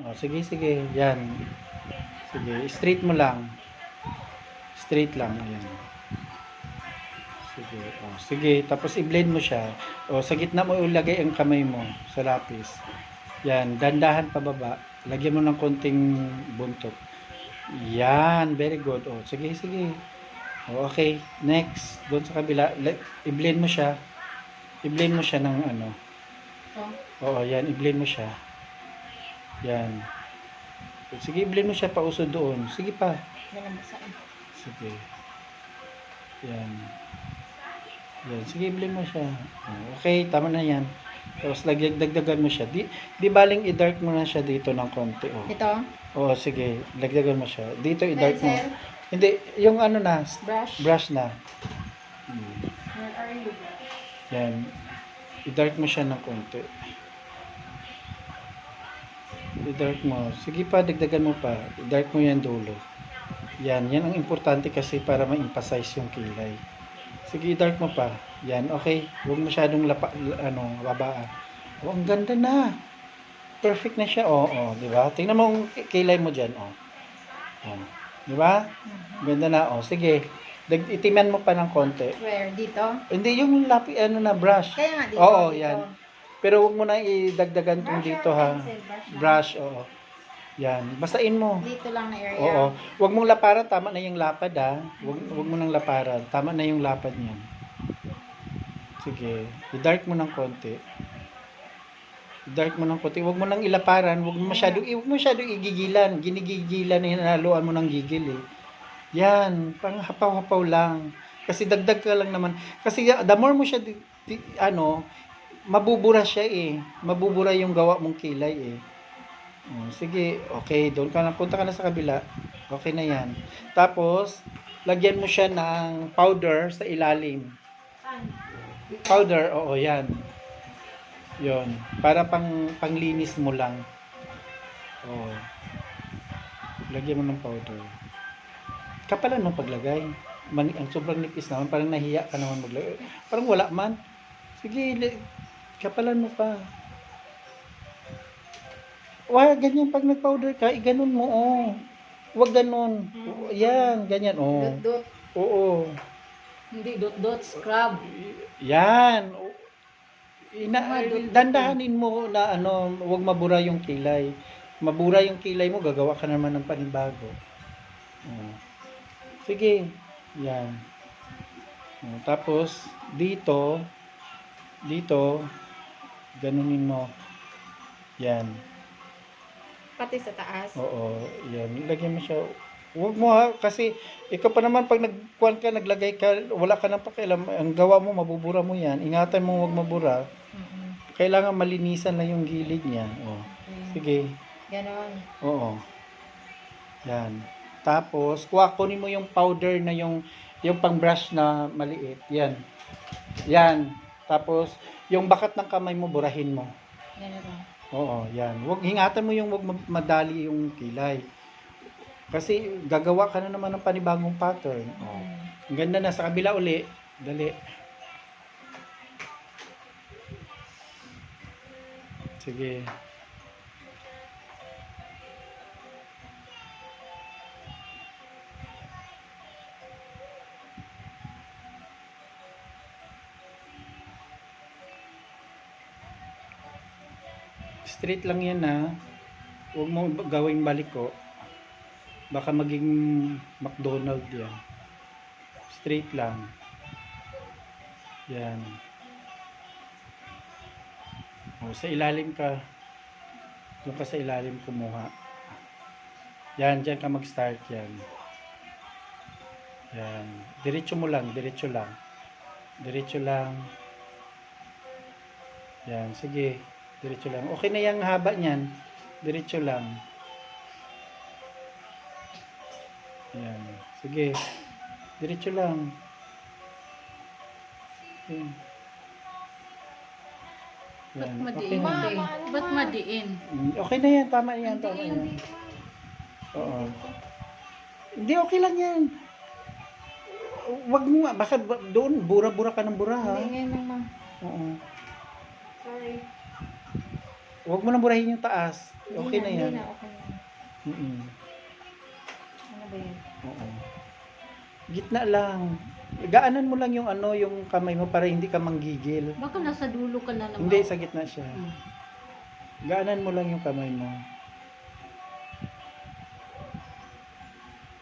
O, sige, sige. Yan. Sige, straight mo lang. Straight lang. Ayan. Sige. O, sige. Tapos i-blend mo siya. O, sa gitna mo ilagay ang kamay mo sa lapis. Yan. Dandahan pababa. Lagyan mo ng konting buntot. Yan. Very good. O, sige, sige. O, okay. Next. Doon sa kabila. I-blend mo siya. I-blend mo siya ng ano. Oo, yan. I-blend mo siya. Yan. Sige, i-blend mo siya pa uso doon. Sige pa. Sige. Yan. Yan. Sige, i-blend mo siya. Okay, tama na yan. Tapos dagdagan mo siya. Di baling i-dark mo na siya dito ng konti. Oh. Ito? Oo, sige. Dagdagan mo siya. Dito i-dark mo. Hindi, yung ano na. Brush na. Where are you? Yan. I-dark mo siya ng konti. I-dark mo. Sige pa, dagdagan mo pa. I-dark mo yan dulo. Yan. Yan ang importante kasi para ma-emphasize yung kilay. Sige, i-dark mo pa. Yan. Okay. Huwag masyadong babaan. Oh, ang ganda na. Perfect na siya. Oo, di ba? Tingnan mo ang kilay mo dyan. Oh. Di ba? Ganda na. Oh, sige. Itiman mo pa ng konti. Where? Dito? Hindi, yung brush. Kaya nga dito. Oo, dito. yan. Pero huwag mo na idagdagan itong dito ha. Brush, oo. Yan. Basain mo. Dito lang na area. Oo. Huwag mong laparan. Tama na yung lapad ha. Huwag mo nang laparan. Tama na yung lapad niyan. Sige. I-dark mo ng konti. I-dark mo ng konti. Huwag mo nang ilaparan. Huwag mo masyadong igigilan. Ginigigilan na hinaluan mo ng gigil eh. Yan. Pang hapaw-hapaw lang. Kasi dagdag ka lang naman. Kasi the more mo siya mabubura siya eh. Mabubura yung gawa mong kilay eh. Sige, okay. Doon ka na, punta ka na sa kabila. Okay na yan. Tapos, lagyan mo siya ng powder sa ilalim. Powder, oo, yan. Yon. Para panglinis mo lang. Oo. Lagyan mo ng powder. Kapalan mo paglagay. Ang sobrang nipis naman. Parang nahiya ka naman maglagay. Parang wala man. Sige, kapalan mo pa. Wag ganyan pag nag-powder ka, iganon mo, oh. Wag ganon. Yan, ganyan, oh. Dot-dot. Oo. Hindi dot-dot, scrub. Yan. Dandahanin mo na wag mabura yung kilay. Mabura yung kilay mo, gagawa ka naman ng panibago. Sige. Yan. Tapos, dito, ganunin mo. Yan. Pati sa taas. Oo, yan. Lagyan mo siya. Huwag mo ha, kasi ikaw pa naman pag naglagay ka, wala ka nang pakialam. Ang gawa mo, mabubura mo yan. Ingatan mo huwag mabura. Kailangan malinisan na yung gilid niya. Oh. Sige. Ganon. Oo. Yan. Tapos, kunin mo yung powder na yung pang brush na maliit. Yan. Yan. Tapos, yung bakat ng kamay mo, burahin mo. Ganito. Oo, yan. Hingatan mo yung wag madali yung kilay. Kasi gagawa ka na naman ng panibagong pattern. Oh. Ang ganda na sa kabila uli. Dali. Sige. Straight lang yan ha. Huwag mo gawing baliko. Baka maging McDonald yan. Straight lang. Yan. O, sa ilalim ka. Doon ka sa ilalim kumuha. Yan, dyan ka mag-start yan. Yan. Diretso mo lang, diretso lang. Diretso lang. Yan, sige. Diretso lang. Okay na yung haba niyan. Diretso lang. Yan. Sige. Diretso lang. Yan. Ba't Yan. madiin? Okay na. Ba't madiin? Okay na yan. Tama yan. Tama yan. Oo. Hindi, okay lang yan. Wag mo, baka doon, bura-bura ka ng bura ha. Hindi ngayon lang, ma. Oo. Sorry. Huwag mo nang burahin yung taas. Okay na yan. Hindi na, okay na. Mm-mm. Ano ba yan? Oo. Gitna lang. Gaanan mo lang yung ano, yung kamay mo para hindi ka manggigil. Baka nasa dulo ka na naman. Hindi, sa gitna siya. Hmm. Gaanan mo lang yung kamay mo.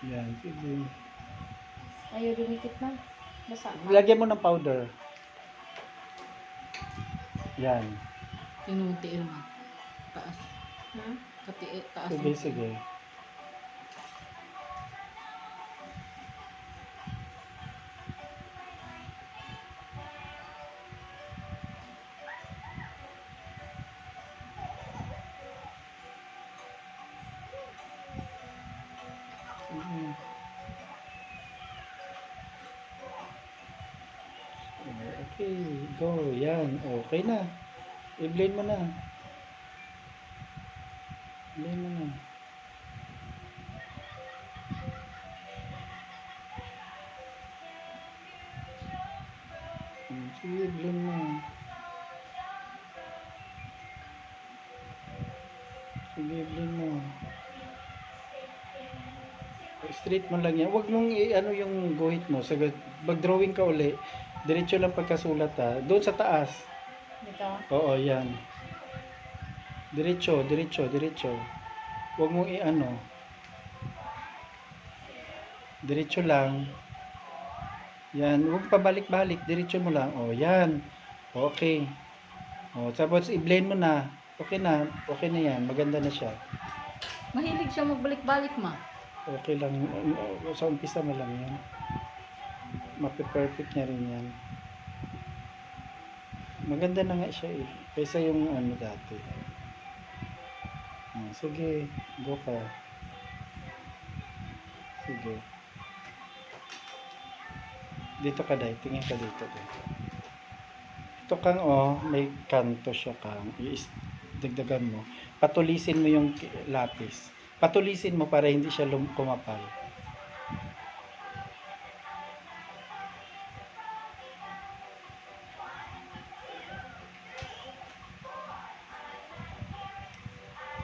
Yan, sige. Ayaw dumikit na. Basa na. Lagyan mo ng powder. Yan. Tinunti naman. Taas. Hmm? Taas. Sige, sige. Mm. Okay, go. Yan. Okay na. I-blend mo na. Blend mo na. Sige, blend mo. Sige, blend mo. Straight mo lang yan. Huwag mong ano yung guhit mo. Mag-drawing ka uli. Diretso lang pagkasulat ha. Doon sa taas. Dito. Oo, yan. Diretso, diretso, diretso. Huwag mong i-ano. Diretso lang. Yan. Huwag pabalik-balik. Diretso mo lang. O, yan. Okay. O, tapos i-blend mo na. Okay na. Okay na yan. Maganda na siya. Mahilig siya magbalik-balik, ma. Okay lang. Sa umpisa mo lang yan. Mape-perfect niya rin yan. Maganda na nga siya eh. Kaysa yung ano dati. Sige. Go ka. Sige. Dito ka dahil. Tingin ka dito. Ito kang may kanto siya kang. Dagdagan mo. Patulisin mo yung lapis. Patulisin mo para hindi siya kumapal.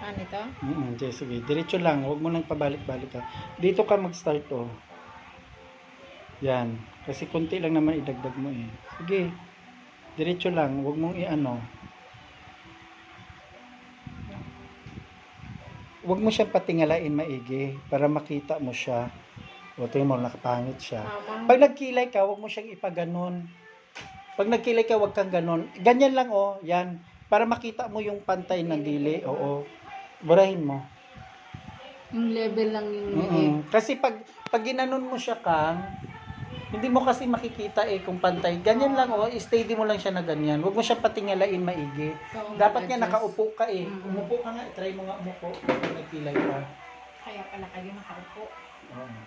Ano ito? Okay, sige. Diretso lang. Huwag mo nang pabalik-balik ka. Dito ka mag-start Yan. Kasi konti lang naman idagdag mo eh. Sige. Diretso lang. Huwag mong i-ano. Huwag mo siyang patingalain maigi para makita mo siya. O, tingnan mo, nakapangit siya. Tama. Pag nagkilay ka, huwag mo siyang ipaganon. Pag nagkilay ka, huwag kang ganon. Ganyan lang, yan. Para makita mo yung pantay ng dili. Oo. Burahin mo. Yung level lang yung Kasi pag ginanon mo siya kang, hindi mo kasi makikita kung pantay. Ganyan lang, steady mo lang siya na ganyan. Huwag mo siya patingalain maigi. Dapat nga nakaupo ka Umupo ka nga, try mo nga umupo. Nagkilay ka. Kaya pala kayo nakaupo. Oo.